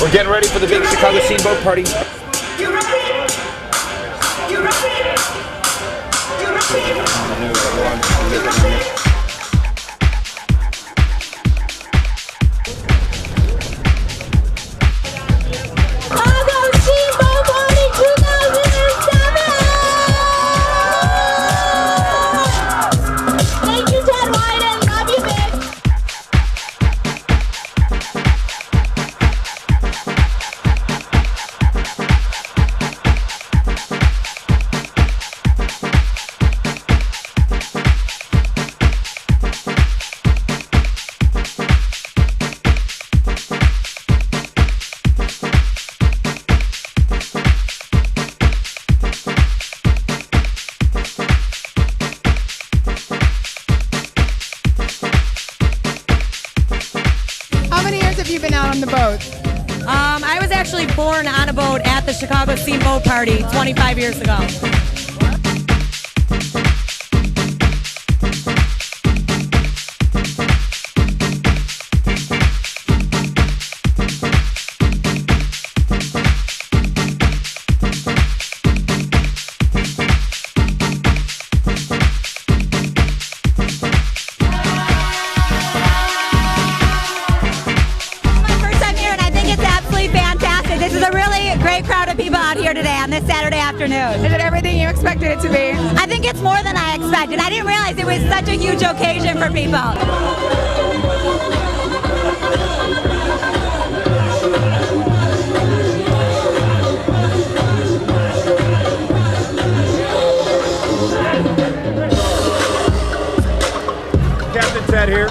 We're getting ready for the big Chicago Scene Boat Party. You ready? You ready? You ready? Have you been out on the boat? I was actually born on a boat at the Chicago Scene Boat Party 25 years ago. This is a really great crowd of people out here today on this Saturday afternoon. Is it everything you expected it to be? I think it's more than I expected. I didn't realize it was such a huge occasion for people. Captain Ted here.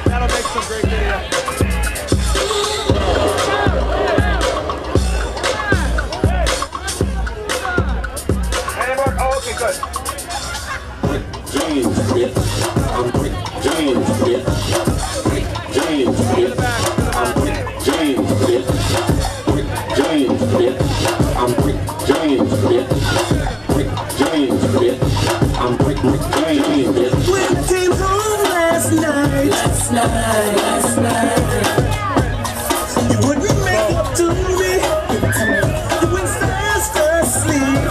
That'll make some great video. James, bitch. I'm Rick James, bitch. Rick James, bitch. I'm Rick James, bitch. Rick James, bitch. I'm Rick James, bitch. Rick James, bitch. I'm Rick James, bitch. When I came home last night, you wouldn't make it to me. You went fast asleep.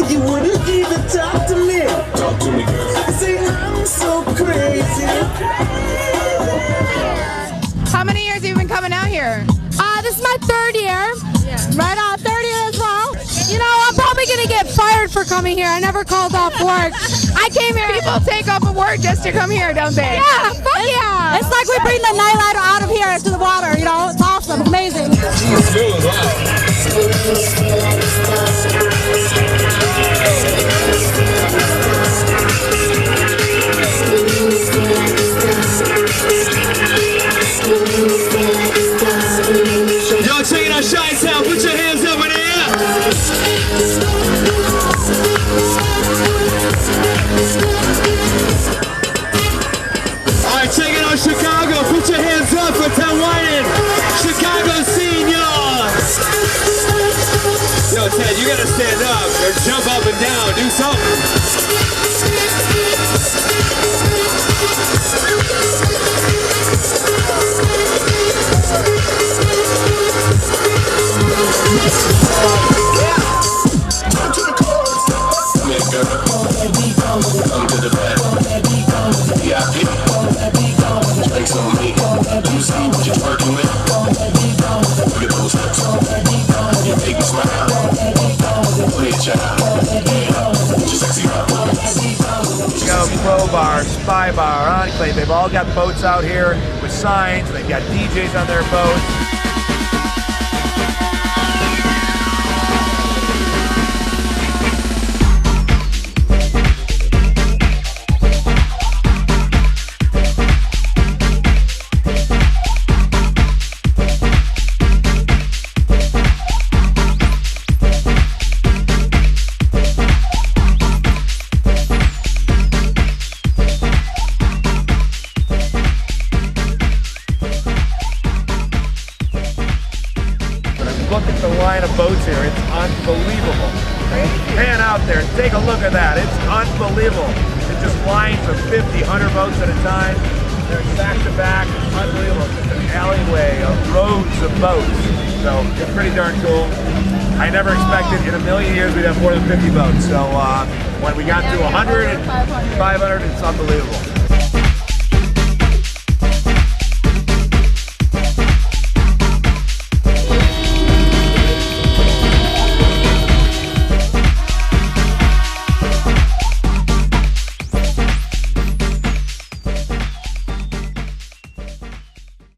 You wouldn't even talk to me. Talk to me, girl. Say I'm so crazy. How many years have you been coming out here? This is my third year. Right on, third year as well. You know, I'm probably going to get fired for coming here. I never called off work. I came here. People take off of work just to come here, don't they? Yeah, fuck yeah. It's like we bring the nightlight out of here to the water, you know? It's awesome, it's amazing. Y'all checking out Chi-Town, put your hands up in the air. Alright, checking out Chicago, put your hands up for Ted Wyden. Chicago Scene, y'all. Yo, Ted, you gotta stand up or jump up and down, do something. Come to the back. VIP. Drinks on me. Do you see what you're working with? Look at those hips. You make me smile. Play it, child. Just sexy vibe. Chicago Pro Bar, Spy Bar, Enclave, they've all got boats out here with signs. They've got DJs on their boats. Look at the line of boats here. It's unbelievable. Pan out there. Take a look at that. It's unbelievable. It's just lines of 50, 100 boats at a time. They're back to back. It's unbelievable. It's an alleyway of roads of boats. So it's pretty darn cool. I never expected in a million years we'd have more than 50 boats. So when we got to 100 and 500, it's unbelievable.